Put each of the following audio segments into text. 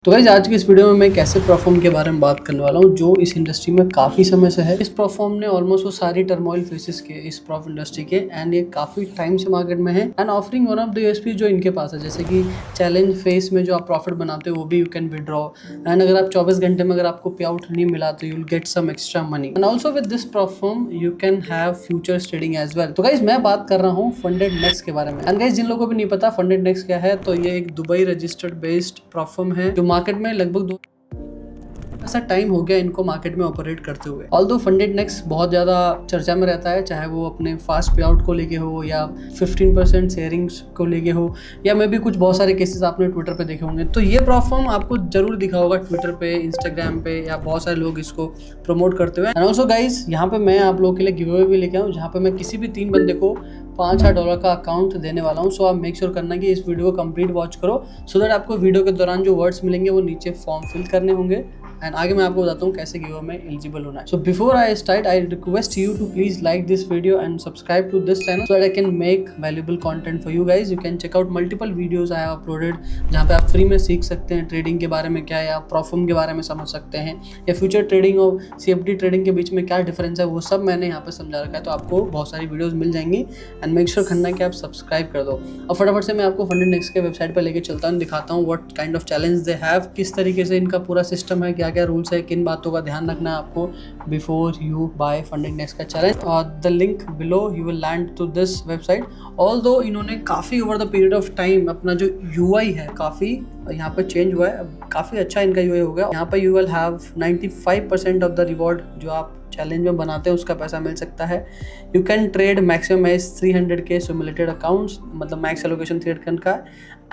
तो गाइस आज की इस वीडियो में मैं कैसे परफॉर्म के बारे में बात करने वाला हूँ जो इस इंडस्ट्री में काफ़ी समय से है। इस परफॉर्म ने ऑलमोस्ट वो सारी टर्मोइल फेसेस के इस प्रॉफ इंडस्ट्री के एंड ये काफ़ी टाइम से मार्केट में है and offering one of the USP जो इनके पास है, जैसे कि चैलेंज फेस में जो आप प्रॉफिट बनाते हो वो भी यू कैन विड्रॉ एंड अगर आप 24 घंटे में अगर आपको पे आउट नहीं मिला तो you will get some extra money and also with this prop firm you can have futures trading as well. तो गाइज मैं बात कर रहा हूँ फंडेड नेक्स्ट के बारे में एंड गाइज जिन लोगों को भी नहीं पता फंडेड नेक्स्ट क्या है, तो ये एक दुबई रजिस्टर्ड बेस्ड परफॉर्म है जो मार्केट में लगभग ऐसा टाइम हो गया इनको मार्केट में ऑपरेट करते हुए। ऑल्दो फंडेड नेक्स्ट बहुत ज़्यादा चर्चा में रहता है, चाहे वो अपने फास्ट पे आउट को लेके हो या 15% शेयरिंग्स को लेके हो या मे भी कुछ बहुत सारे केसेस आपने ट्विटर पे देखे होंगे। तो ये प्लेटफॉर्म आपको जरूर दिखा होगा ट्विटर पे, इंस्टाग्राम पे या बहुत सारे लोग इसको प्रमोट करते हुए। एंड ऑल्सो गाइज यहाँ पे मैं आप लोगों के लिए गिव अवे भी लेके आऊँ जहाँ पे मैं किसी भी 3 बंदे को $5,000 का अकाउंट देने वाला हूँ। सो आप मेक श्योर करना कि इस वीडियो को कंप्लीट वॉच करो सो दैट आपको वीडियो के दौरान जो वर्ड्स मिलेंगे वो नीचे फॉर्म फिल करने होंगे एंड आगे मैं आपको बताता हूँ कैसे गिव में एलिजिबल होना है। So before I start I request you to please like this video and subscribe to this channel so that I can make valuable content for you guys. You can check out multiple videos I have uploaded जहाँ पे आप free में सीख सकते हैं trading के बारे में क्या है, या परफॉर्म के बारे में समझ सकते हैं, या फ्यूचर ट्रेडिंग और CFD ट्रेडिंग के बीच में क्या डिफरेंस है वो सब मैंने यहाँ पे समझा रखा है। तो आपको बहुत सारी वीडियोस मिल जाएंगी एंड मेक श्योर करना है कि आप सब्सक्राइब कर दो। और फटाफट से मैं आपको फंडेड नेक्स्ट के वेबसाइट पर लेके चलता हूँ, दिखाता हूँ what kind of challenge they have, किस तरीके से इनका पूरा सिस्टम है, क्या क्या रूल्स है, किन बातों का ध्यान रखना है आपको before you buy FundedNext का चैलेंज। और the link below you will land to this website. Although इन्होंने काफ़ी over the period of time अपना जो UI है काफ़ी यहाँ पर चेंज हुआ है, काफ़ी अच्छा इनका UI हो गया। यहाँ पर you will have 95% of the reward जो आप चैलेंज में बनाते हैं उसका पैसा मिल सकता है। You can trade maximum age 300K simulated accounts, मतलब मैक्स एलोकेशन 300 का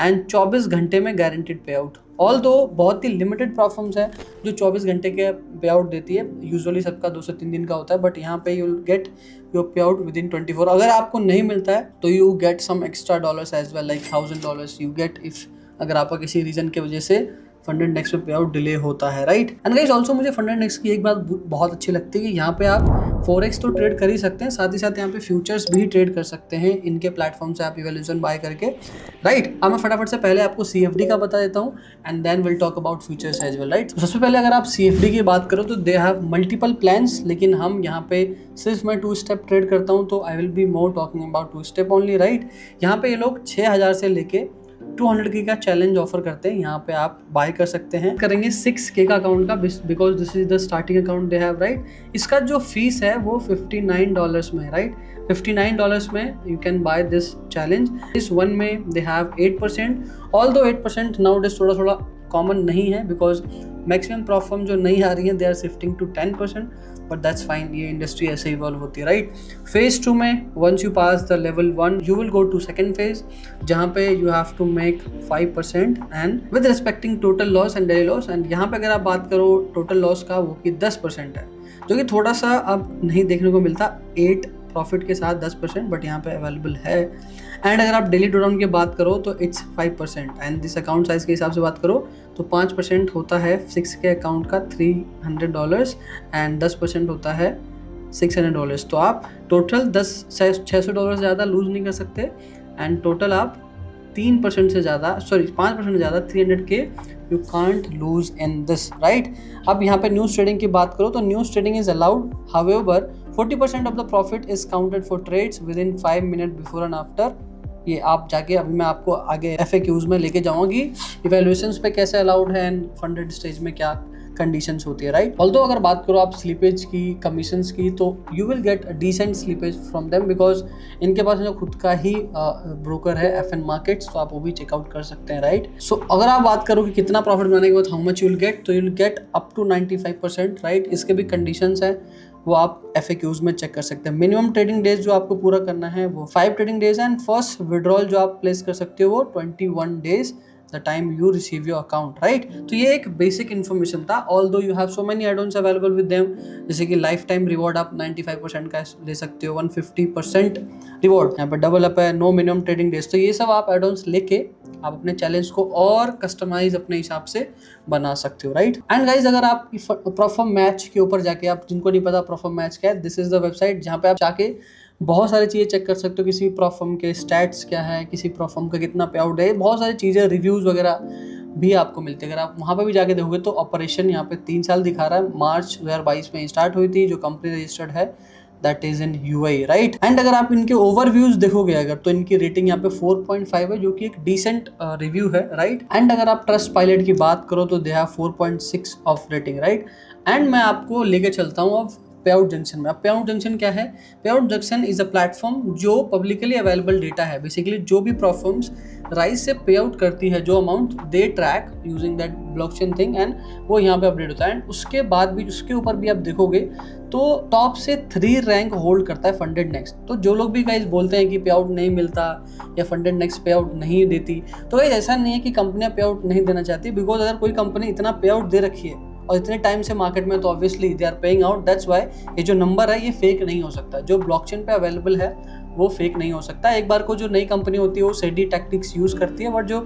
एंड 24 घंटे में गारंटीड पे आउट। ऑल दो बहुत ही लिमिटेड प्लेटफॉर्म्स है जो 24 घंटे के पे आउट देती है। यूजुअली सबका 2 से 3 दिन का होता है, बट यहाँ पे you will get your payout within 24। अगर आपको नहीं मिलता है तो you get some extra dollars as well, like $1,000 you get if अगर आपका किसी रीजन की वजह से फंडेड नेक्स्ट में पे आउट डिले होता है, राइट। एंड गाइस ऑल्सो मुझे फंडेड नेक्स्ट की एक बात बहुत अच्छी लगती है कि यहाँ पे आप फॉरेक्स तो ट्रेड कर ही सकते हैं, साथ ही साथ यहाँ पे फ्यूचर्स भी ट्रेड कर सकते हैं इनके प्लेटफॉर्म से आप इवैल्यूएशन बाय करके, राइट। अब मैं फटाफट से पहले आपको CFD का बता देता हूँ and then will talk about futures as well, right. सबसे पहले अगर आप CFD की बात करो तो दे हैव मल्टीपल प्लान्स, लेकिन हम यहाँ पे सिर्फ मैं 2 स्टेप ट्रेड करता हूँ तो आई will be more talking about 2 step only, right. यहाँ पे ये लोग 6,000 से लेके 200K का चैलेंज ऑफर करते हैं, यहाँ पे आप बाय कर सकते हैं। करेंगे 6K का अकाउंट का because this is the starting account they have, right. इसका जो फीस है वो $59 में है, राइट। $59 में you can by this challenge. इस वन में they have 8%, although 8% now days थोड़ा थोड़ा कॉमन नहीं है बिकॉज मैक्सिमम प्लेटफॉर्म जो नहीं आ रही है they are shifting to 10%, but that's fine, ये इंडस्ट्री ऐसे इवॉल्व होती है, राइट। फेज 2 में once you pass the level 1 you will go to second phase जहाँ पे you have to make 5% and with respecting total loss and daily loss. And यहाँ पे अगर आप बात करो टोटल लॉस का वो कि 10% है, जो कि थोड़ा सा अब नहीं देखने को मिलता 8 प्रॉफिट के साथ 10%, बट यहाँ पे अवेलेबल है। एंड अगर आप डेली ड्रॉडाउन की बात करो तो it's 5% and this account size के हिसाब से बात करो तो 5% होता है 6K अकाउंट का $300 एंड 10% होता है $600। तो आप टोटल $600 ज़्यादा लूज नहीं कर सकते एंड टोटल आप 3% से ज़्यादा 5% से ज़्यादा 300K you can't lose in this, right. अब यहाँ पे न्यूज़ ट्रेडिंग की बात करो तो news trading is allowed, however 40% of the profit is counted for trades within 5 minute before and after. ये आप जाके अभी मैं आपको आगे FAQs में लेके जाऊँगी इवैल्यूएशंस पे कैसे अलाउड है एंड फंडेड स्टेज में क्या कंडीशंस होती है, राइट। ऑल्दो अगर बात करो आप स्लीपेज की, कमीशंस की, तो you will get decent slippage from them because इनके पास जो खुद का ही ब्रोकर है FN मार्केट्स, तो आप वो भी चेकआउट कर सकते हैं, राइट। सो अगर आप बात करो कि कितना प्रॉफिट बनाने के बाद how much you will get, तो you will get up to 95%, right. इसके भी कंडीशंस है वो आप FAQs में चेक कर सकते हैं। मिनिमम ट्रेडिंग डेज जो आपको पूरा करना है वो 5 trading days and first withdrawal जो आप प्लेस कर सकते हो वो 21 days the time you receive your account, right. तो ये एक बेसिक इन्फॉर्मेशन था। Although you have so many add-ons available with them, जैसे कि लाइफ टाइम रिवॉर्ड आप 95% का ले सकते हो, 150% रिवॉर्ड, यहाँ पर डबल अप है, नो मिनिमम ट्रेडिंग डेज। तो ये सब आप एड-ऑन्स लेके आप अपने चैलेंज को और कस्टमाइज अपने हिसाब से बना सकते हो, राइट। एंड गाइज अगर आप परफॉर्म मैच के ऊपर जाके, आप जिनको नहीं पता परफॉर्म मैच क्या है, दिस इज द वेबसाइट जहाँ पे आप जाके बहुत सारी चीज़ें चेक कर सकते हो, किसी प्रॉप फर्म के स्टैट्स क्या है, किसी प्रॉप फर्म का कितना पे आउट है, बहुत सारी चीज़ें, रिव्यूज़ वगैरह भी आपको मिलते हैं। अगर आप वहाँ पे भी जाके देखोगे तो ऑपरेशन यहाँ पे 3 साल दिखा रहा है, मार्च 2022 में स्टार्ट हुई थी, जो कंपनी रजिस्टर्ड है that is in UAE, right. And अगर आप इनके ओवरव्यूज देखोगे अगर, तो इनकी रेटिंग यहाँ पे 4.5 है, जो कि एक डिसेंट रिव्यू है, राइट। एंड अगर आप ट्रस्ट पायलट की बात करो तो they have 4.6 of rating, right. And मैं आपको लेके चलता हूँ अब पे आउट जंक्शन में। अब पे आउट जंक्शन क्या है? पे out junction is a platform जो पब्लिकली अवेलेबल डेटा है, बेसिकली जो भी प्लेटफॉर्म्स राइस से पे आउट करती है, जो amount they track using that blockchain thing, and वो यहाँ पे अपडेट होता है। एंड उसके बाद भी, उसके ऊपर भी आप देखोगे तो टॉप से 3 रैंक होल्ड करता है फंडेड नेक्स्ट। तो जो लोग भी गाइस बोलते हैं कि पे आउट नहीं मिलता या फंडेड नेक्स्ट पे आउट नहीं देती, तो गाइस ऐसा नहीं है कि कंपनियां पे आउट नहीं देना चाहती, बिकॉज अगर कोई कंपनी इतना पे आउट दे रखी है और इतने टाइम से मार्केट में, तो obviously they are paying out, that's why ये जो नंबर है ये फेक नहीं हो सकता। जो ब्लॉकचेन पे अवेलेबल है वो फेक नहीं हो सकता। एक बार को जो नई कंपनी होती है वो सेडी टैक्टिक्स यूज़ करती है, बट जो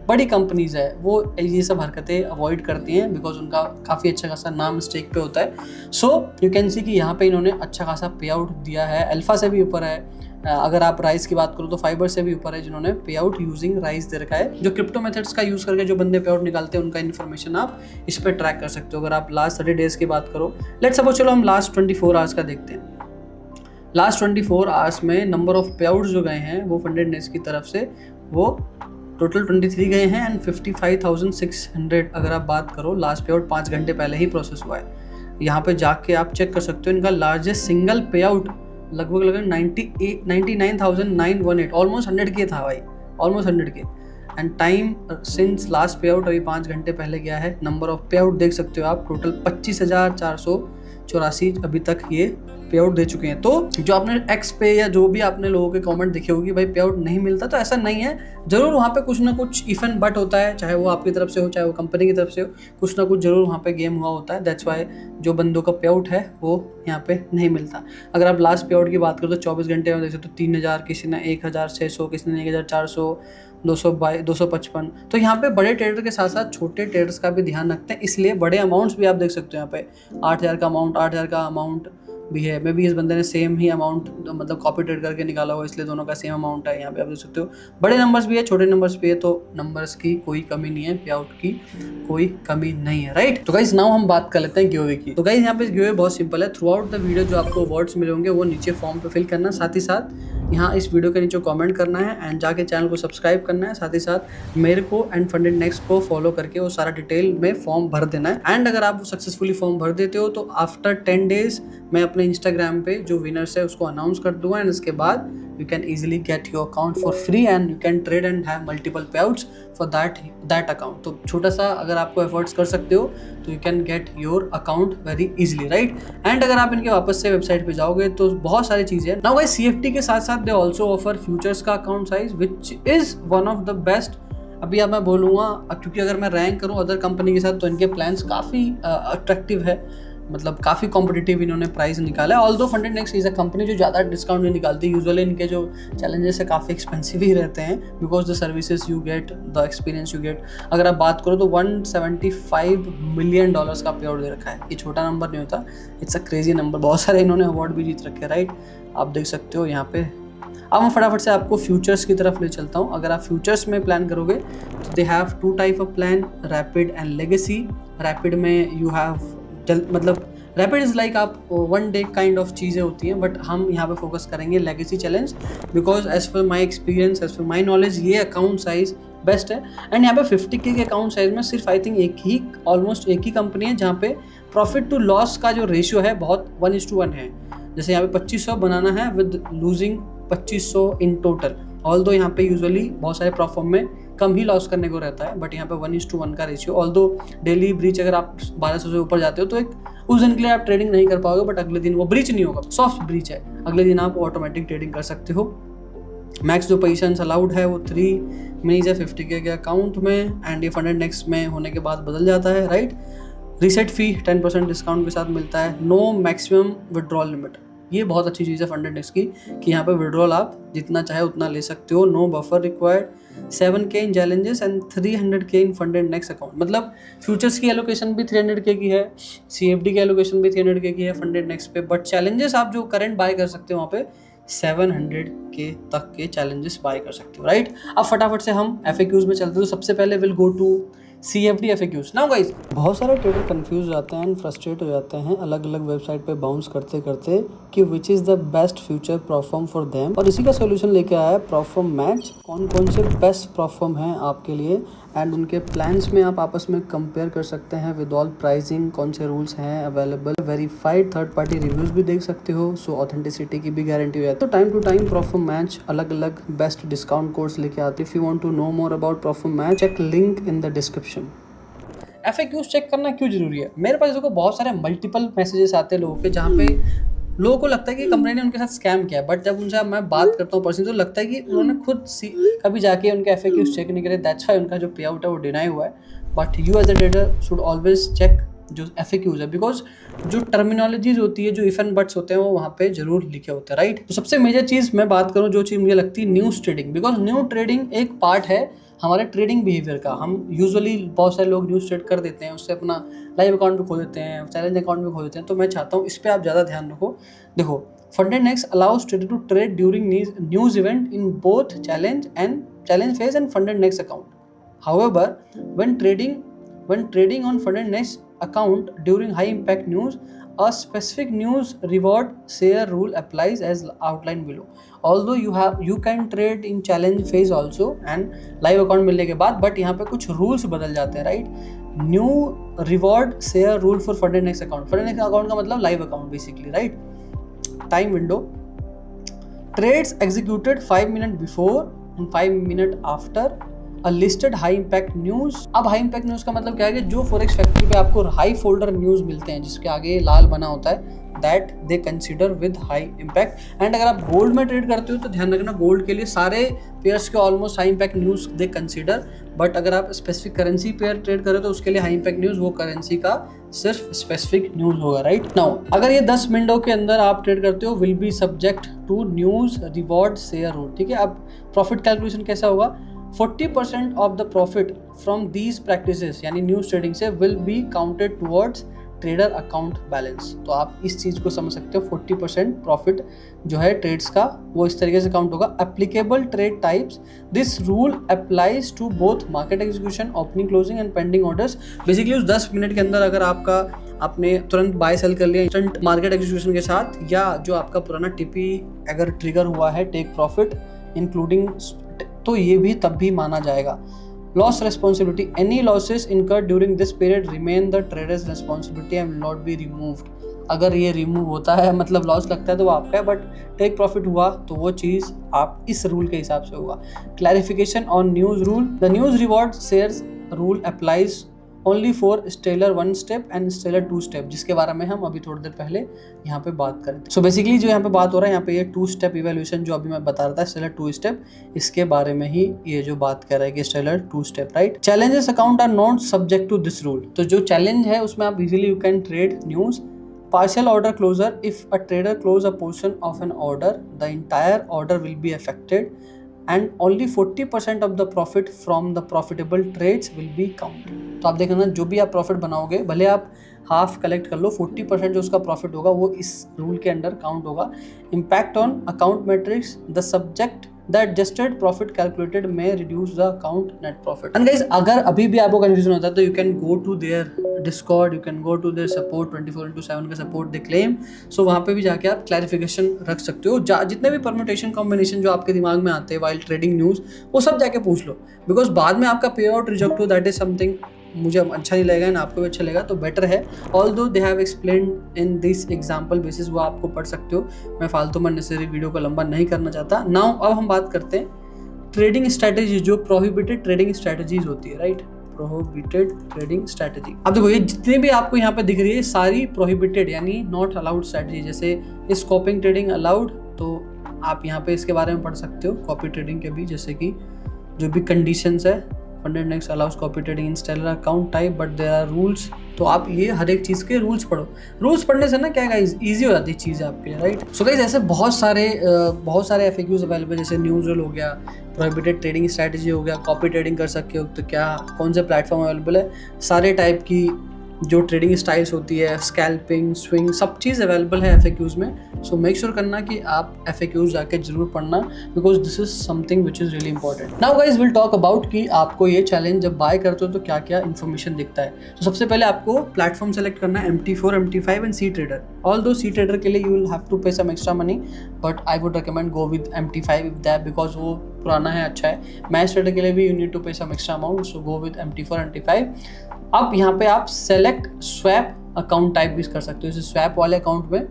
बड़ी कंपनीज है वो ये सब हरकतें अवॉइड करती हैं, बिकॉज उनका काफ़ी अच्छा खासा नाम स्टेक पे होता है। सो यू कैन सी कि यहाँ पे इन्होंने अच्छा खासा पे आउट दिया है, अल्फा से भी ऊपर है। अगर आप राइस की बात करो तो फाइबर से भी ऊपर है, जिन्होंने पे आउट यूजिंग राइस दे रखा है। जो क्रिप्टो मेथड्स का यूज़ करके जो बंदे पे आउट निकालते हैं, उनका इन्फॉर्मेशन आप इस पर ट्रैक कर सकते हो। अगर आप लास्ट 30 डेज की बात करो, लेट्स सपोज, चलो हम लास्ट 24 आवर्स का देखते हैं। लास्ट 24 आवर्स में नंबर ऑफ पे आउट्स जो गए हैं वो फंडेड नेक्स्ट की तरफ से, वो टोटल 23 गए हैं एंड 55,600 अगर आप बात करो, लास्ट पे आउट 5 घंटे पहले ही प्रोसेस हुआ है। यहाँ पे जाके आप चेक कर सकते हो, इनका लार्जेस्ट सिंगल पे आउट लगभग 99,918, ऑलमोस्ट 100 के था भाई, ऑलमोस्ट 100 के। एंड टाइम सिंस लास्ट पे आउट अभी 5 घंटे पहले गया है। नंबर ऑफ पे आउट देख सकते हो आप, टोटल 25,484 अभी तक ये पे आउट दे चुके हैं। तो जो आपने एक्स पे या जो भी आपने लोगों के कमेंट देखे होगी भाई पे आउट नहीं मिलता, तो ऐसा नहीं है। जरूर वहाँ पे कुछ ना कुछ इफ एंड बट होता है, चाहे वो आपकी तरफ से हो चाहे वो कंपनी की तरफ से हो, कुछ ना कुछ जरूर वहाँ पे गेम हुआ होता है। दैट्स वाई जो बंदों का पे आउट है वो यहाँ पे नहीं मिलता। अगर आप लास्ट पे आउट की बात करो तो 24 घंटे में देख सकते हो 3,000, किसी ने 1,600, किसी ने 1,400, 255। तो यहाँ पे बड़े ट्रेडर के साथ साथ छोटे ट्रेडर्स का भी ध्यान रखते हैं, इसलिए बड़े अमाउंट्स भी आप देख सकते हो। यहाँ पे 8,000 का अमाउंट, 8,000 का अमाउंट भी है। मे बी इस बंदे ने सेम ही अमाउंट मतलब कॉपी ट्रेड करके निकाला हुआ, इसलिए दोनों का सेम अमाउंट है। यहाँ पे आप देख सकते हो बड़े नंबर्स भी है, छोटे नंबर्स भी है, तो नंबर्स की कोई कमी नहीं है, पे आउट की कोई कमी नहीं है, राइट। तो गाइस नाउ हम बात कर लेते हैं गिवअवे की। तो गाइस यहाँ पे गिवअवे बहुत सिंपल है। थ्रू आउट द वीडियो जो आपको वर्ड्स मिले होंगे वो नीचे फॉर्म पे फिल करना, साथ ही साथ यहाँ इस वीडियो के नीचे कमेंट करना है एंड जाके चैनल को सब्सक्राइब करना है, साथ ही साथ मेरे को एंड फंडेड नेक्स्ट को फॉलो करके वो सारा डिटेल में फॉर्म भर देना है। एंड अगर आप सक्सेसफुली फॉर्म भर देते हो तो आफ्टर 10 डेज मैं अपने इंस्टाग्राम पे जो विनर्स है उसको अनाउंस कर दूंगा, एंड इसके बाद you can easily get your account for free and you can trade and have multiple payouts for that account। तो छोटा सा अगर आपको एफर्ट्स कर सकते हो तो you can get your account very easily, right। And अगर आप इनके वापस से वेबसाइट पे जाओगे तो बहुत सारी चीज़ें हैं। Now guys, CFT के साथ साथ they also offer futures का account size which is one of the best। अभी अब मैं बोलूँगा क्योंकि अगर मैं रैंक करूँ अदर कंपनी के साथ तो इनके प्लान्स काफ़ी अट्रैक्टिव है, मतलब काफ़ी कॉम्पिटिटिव इन्होंने प्राइस निकाला है। Although funded next is a company जो ज़्यादा डिस्काउंट नहीं निकालती, यूजुअली इनके जो चैलेंजेस है काफ़ी एक्सपेंसिव ही रहते हैं, because the services you get, the experience you get. अगर आप बात करो तो $175 मिलियन का पे आउट दे रखा है, ये छोटा नंबर नहीं होता, इट्स अ क्रेजी नंबर। बहुत सारे इन्होंने अवार्ड भी जीत रखे हैं, राइट, आप देख सकते हो यहाँ पे। अब मैं फटाफट से आपको फ्यूचर्स की तरफ ले चलता हूँ। अगर आप फ्यूचर्स में प्लान करोगे तो they have 2 type of plan, rapid and legacy. Rapid में यू हैव मतलब रैपिड इज़ लाइक आप 1 डे काइंड ऑफ चीज़ें होती हैं, बट हम यहाँ पे फोकस करेंगे legacy challenge, because as per my experience, as per my knowledge ये अकाउंट साइज बेस्ट है। एंड यहाँ पे 50K के अकाउंट साइज में सिर्फ आई थिंक ऑलमोस्ट एक ही कंपनी है जहाँ पे प्रॉफिट टू लॉस का जो रेशियो है बहुत 1:1 है। जैसे यहाँ पे 2500 बनाना है with losing 2500 in total. Although यहाँ पे यूजुअली बहुत सारे प्लेटफॉर्म में कम ही लॉस करने को रहता है, बट यहाँ पे 1:1 का रेशियो। ऑल्दो डेली ब्रीच अगर आप 1200 से ऊपर जाते हो तो एक उस दिन के लिए आप ट्रेडिंग नहीं कर पाओगे, बट अगले दिन वो ब्रीच नहीं होगा, सॉफ्ट ब्रीच है, अगले दिन आप ऑटोमेटिक ट्रेडिंग कर सकते हो। मैक्स जो पोजीशन अलाउड है वो 3 मिनीज है 50K के अकाउंट में, एंड ये फंडेड नेक्स्ट में होने के बाद बदल जाता है, राइट। रीसेट फी 10% डिस्काउंट के साथ मिलता है। नो मैक्सिमम विड्रॉल लिमिट, ये बहुत अच्छी चीज़ है फंडेड नेक्स्ट की कि यहाँ पे विड्रॉल आप जितना चाहे उतना ले सकते हो। No buffer required, 7K in challenges and 300K in FundedNext account. मतलब फ्यूचर्स की एलोकेशन भी 300K की है, CFD की एलोकेशन भी 300K की है फंडेड नेक्स्ट पे, बट चैलेंजेस आप जो करंट बाय कर सकते हो वहाँ पे 700K तक के चैलेंजेस बाय कर सकते हो, राइट। अब फटाफट से हम FAQs में चलते हैं। तो सबसे पहले will go to CFD FAQs। Now guys, बहुत सारे ट्रेडर कंफ्यूज हो जाते हैं एंड फ्रस्ट्रेट हो जाते हैं अलग अलग वेबसाइट पे बाउंस करते करते कि which is the best future proforma for them, और इसी का सोल्यूशन लेके आया है प्रोफॉर्म मैच। कौन कौन से बेस्ट प्रोफॉर्म हैं आपके लिए एंड उनके प्लान्स में आप आपस में कंपेयर कर सकते हैं विद ऑल प्राइसिंग, कौन से रूल्स हैं available, verified third party reviews भी देख सकते हो, सो ऑथेंटिसिटी की भी गारंटी है। तो time to time Prop Firm Match अलग अलग बेस्ट डिस्काउंट कोड्स लेके आते हैं। If you want to know more about Prop Firm Match, check link in the description. FAQs check करना क्यों जरूरी है? मेरे पास देखो बहुत सारे मल्टीपल मैसेजेस आते हैं लोगों के, जहाँ पे लोगों को लगता है कि कंपनी ने उनके साथ स्कैम किया, बट जब उनसे मैं बात करता हूँ पर्सनली तो लगता है कि उन्होंने खुद कभी जाके उनके FAQs चेक नहीं करे, दैट्स व्हाई उनका जो पे आउट है वो डिनाई हुआ है। But you as a trader should always check जो FAQs है, बिकॉज जो टर्मिनोलॉजीज होती है, जो इफ एंड बट्स होते हैं, वो वहाँ पे जरूर लिखे होते हैं, राइट। तो सबसे मेजर चीज़ मैं बात करूँ, जो चीज़ मुझे लगती है news trading, because new trading एक पार्ट है हमारे ट्रेडिंग बिहेवियर का। हम यूजुअली बहुत सारे लोग न्यूज़ ट्रेड कर देते हैं, उससे अपना लाइव अकाउंट भी खो देते हैं, चैलेंज अकाउंट भी खो देते हैं। तो मैं चाहता हूँ इस पर आप ज़्यादा ध्यान रखो। देखो, FundedNext allows trader to trade during news event in both challenge phase and FundedNext account. However, when trading on FundedNext account during high impact news, a specific news reward share rule applies as outlined below. Although you can trade in challenge phase also and live account मिलने के बाद, but यहाँ पे कुछ rules बदल जाते हैं, right? New reward share rule for FundedNext account. FundedNext account का मतलब live account basically, right? Time window, trades executed 5 minutes before and 5 minutes after a listed high impact news। अब high impact news का मतलब क्या है कि जो forex factory पे आपको हाई फोल्डर न्यूज़ मिलते हैं जिसके आगे लाल बना होता है, that they consider with high impact. And अगर आप गोल्ड में ट्रेड करते हो तो ध्यान रखना, गोल्ड के लिए सारे पेयर्स के almost high impact news they consider, but अगर आप स्पेसिफिक करेंसी पेयर ट्रेड करें तो उसके लिए हाई इम्पैक्ट न्यूज़ वो करेंसी का सिर्फ स्पेसिफिक न्यूज़ होगा, राइट। नाउ अगर ये 10 मिनटों के अंदर आप ट्रेड करते हो, will be subject to news reward share rule, ठीक है। अब प्रॉफिट कैलकुलेशन कैसा होगा? 40% of the profit from these practices यानी न्यूज़ ट्रेडिंग से will be counted towards trader account balance. तो आप इस चीज़ को समझ सकते हो, 40% प्रॉफिट जो है ट्रेड्स का वो इस तरीके से काउंट होगा। Applicable trade types, this rule applies to both market execution, opening, closing and pending orders. Basically उस 10 मिनट के अंदर अगर आपने तुरंत बाय सेल कर लिया इंस्टेंट मार्केट एग्जीक्यूशन के साथ, या जो आपका पुराना TP अगर ट्रिगर हुआ है टेक प्रॉफिट इंक्लूडिंग, तो ये भी तब भी माना जाएगा। Loss responsibility, any losses incurred during this period remain the trader's responsibility and will not be removed। अगर ये रिमूव होता है मतलब लॉस लगता है तो वो आपका है, बट टेक प्रॉफिट हुआ तो वो चीज़ आप इस रूल के हिसाब से होगा। Clarification on news rule, the news reward shares rule applies only for stellar 1 step and stellar 2 step, जिसके बारे में हम अभी थोड़ी देर पहले यहाँ पे बात करें थे। सो बेसिकली जो यहाँ पे बात हो रहा है, यहाँ पे ये 2 स्टेप इवैल्यूएशन जो अभी मैं बता रहा था, स्टेलर 2 स्टेप, इसके बारे में ही ये जो बात कर रहा है कि stellar 2 step, right. Challenges account are not subject to this rule. तो जो चैलेंज है उसमें आप easily you can trade news. Partial order closure, if a trader close a portion of an order, the entire order will be affected and only 40% of the profit from the profitable trades will be counted। तो आप देखना, जो भी आप profit बनाओगे, भले आप half collect कर लो, 40% जो उसका प्रॉफिट होगा वो इस रूल के अंडर काउंट होगा। Impact on account matrix, the subject the adjusted profit calculated may reduce the account net profit। And guys, अगर अभी भी आपको कंफ्यूजन होता है तो you can go to their Discord, you can go to their support 24/7 का support they claim. सो वहाँ पे भी जाके आप क्लैरिफिकेशन रख सकते हो। जितने भी परम्यूटेशन कॉम्बिनेशन जो आपके दिमाग में आते हैं वाइल ट्रेडिंग न्यूज़, वो सब जाके पूछ लो, बिकॉज बाद में आपका पे आउट रिजेक्ट हो, दैट इज समथिंग मुझे अच्छा नहीं लगेगा ना आपको भी अच्छा लगेगा, तो बेटर है। Although they have explained in this example basis, वो आपको पढ़ सकते हो। मैं फालतू में नेसेसरी वीडियो को लंबा नहीं करना चाहता। नाउ अब हम बात करते हैं ट्रेडिंग स्ट्रैटेजी, जो प्रोहिबिटेड ट्रेडिंग स्ट्रैटेजीज होती है, राइट। प्रोहिबिटेड ट्रेडिंग स्ट्रैटेजी, अब देखो ये जितनी भी आपको यहाँ पे दिख रही है सारी प्रोहिबिटेड यानी नॉट अलाउड स्ट्रैटेजी। जैसे स्कॉपिंग ट्रेडिंग अलाउड, तो आप यहाँ पे इसके बारे में पढ़ सकते हो। कॉपी ट्रेडिंग के भी जैसे कि जो भी कंडीशंस है, FundedNext allows copy trading in stellar account type but there are rules। तो आप ये हर एक चीज़ के रूल्स पढ़ो। रूल्स पढ़ने से ना क्या गाइस ईजी हो जाती है चीज़ आपके लिए, राइट। सो गाइस ऐसे बहुत सारे FAQs अवेलेबल, जैसे न्यूज़ रूल हो गया, प्रोहिबिटेड ट्रेडिंग स्ट्रैटेजी हो गया, कॉपी ट्रेडिंग कर सकते हो तो क्या, कौन से प्लेटफॉर्म अवेलेबल है, सारे टाइप की जो ट्रेडिंग स्टाइल्स होती है, स्कैल्पिंग, स्विंग, सब चीज़ अवेलेबल है FAQs में। सो मेक श्योर करना कि आप FAQs जाके जरूर पढ़ना, because this is something which is really important. Now guys will talk about कि आपको ये चैलेंज जब बाय करते हो तो क्या क्या इन्फॉर्मेशन दिखता है। तो सबसे पहले आपको प्लेटफॉर्म सेलेक्ट करना है MT4, MT5 and C trader. All दो सी ट्रेडर के लिए you will have to pay some extra money, but I would recommend go with MT5 if that, because वो पुराना है, अच्छा है। मैच ट्रेडर के लिए भी you need to pay some extra amount, so go with MT4, MT5। अब यहाँ पे आप सेलेक्ट स्वैप अकाउंट टाइप भी कर सकते हो। जैसे स्वैप वाले अकाउंट में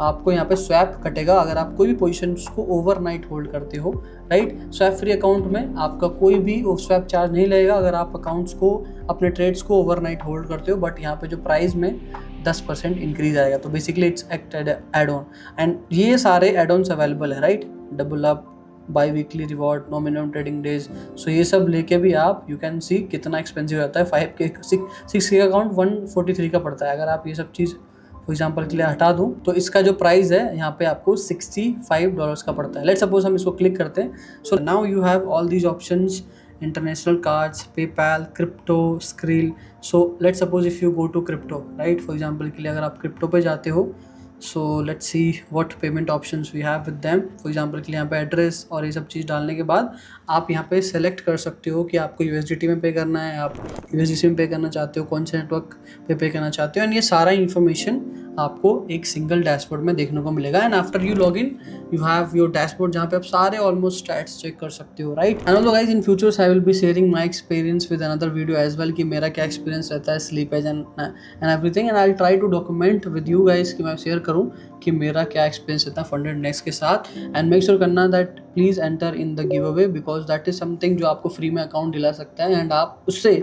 आपको यहाँ पे स्वैप कटेगा अगर आप कोई भी पोजीशन को ओवरनाइट होल्ड करते हो, राइट। स्वैप फ्री अकाउंट में आपका कोई भी स्वैप चार्ज नहीं लगेगा अगर आप अकाउंट्स को, अपने ट्रेड्स को ओवरनाइट होल्ड करते हो, बट यहाँ पे जो प्राइस में 10% इंक्रीज आएगा। तो basically it's add on, and ये सारे एड ऑन्स अवेलेबल है, right. Double up, biweekly reward, no minimum trading days, so ये सब लेके भी आप यू कैन सी कितना एक्सपेंसिव रहता है। 5K 6K का अकाउंट 143 का पड़ता है। अगर आप ये सब चीज़ फॉर एग्जाम्पल के लिए हटा दूँ तो इसका जो प्राइस है यहाँ पे आपको $65 का पड़ता है। लेट्स सपोज हम इसको क्लिक करते हैं। So now you have all these options, international cards, PayPal, crypto, Skrill. So let's suppose if you go to crypto, right, for example के लिए अगर आप क्रिप्टो पे जाते हो, so let's see what payment options we have with them. For example के लिए यहाँ पे एड्रेस और ये सब चीज़ डालने के बाद आप यहाँ पे सेलेक्ट कर सकते हो कि आपको USDT में पे करना है, आप USDC में पे करना चाहते हो, कौन से नेटवर्क पे करना चाहते हो, एंड ये सारा इन्फॉर्मेशन आपको एक सिंगल डैशबोर्ड में देखने को मिलेगा। And after you log in you have your dashboard जहाँ पे आप सारे ऑलमोस्ट स्टैट्स चेक कर सकते हो, right. And also guys in futures I will be sharing my experience with another video as well कि मेरा क्या एक्सपीरियंस रहता है slippage and everything, and I will try to document with you guys कि मैं शेयर करूँ कि मेरा क्या एक्सपीरियंस रहता है फंडेड इंडेक्स के साथ। एंड मेक श्योर करना that please enter in the give away, because that is something जो आपको फ्री में अकाउंट दिला सकता है, एंड आप उससे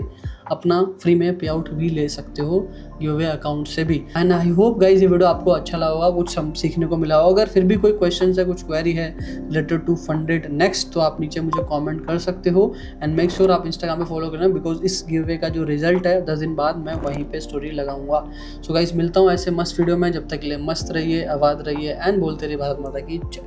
अपना फ्री में पे आउट भी ले सकते हो गिव अवे अकाउंट से भी। एंड आई होप गाइज ये वीडियो आपको अच्छा लगा होगा, कुछ सीखने को मिला होगा। अगर फिर भी कोई क्वेश्चन है, कुछ क्वेरी है रिलेटेड टू फंडेड नेक्स्ट, तो आप नीचे मुझे कमेंट कर सकते हो। एंड मेक श्योर आप इंस्टाग्राम पे फॉलो करना, बिकॉज इस गिव अवे का जो रिजल्ट है 10 दिन बाद मैं वहीं पे स्टोरी लगाऊंगा। सो गाइज मिलता हूँ ऐसे मस्त वीडियो में, जब तक के लिए मस्त रहिए, आबाद रहिए एंड बोलते रहिए भारत माता की जय।